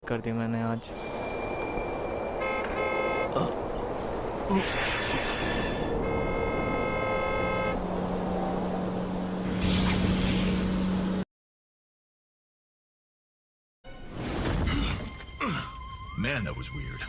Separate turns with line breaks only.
कर दी मैंने आज।
Man, that was weird.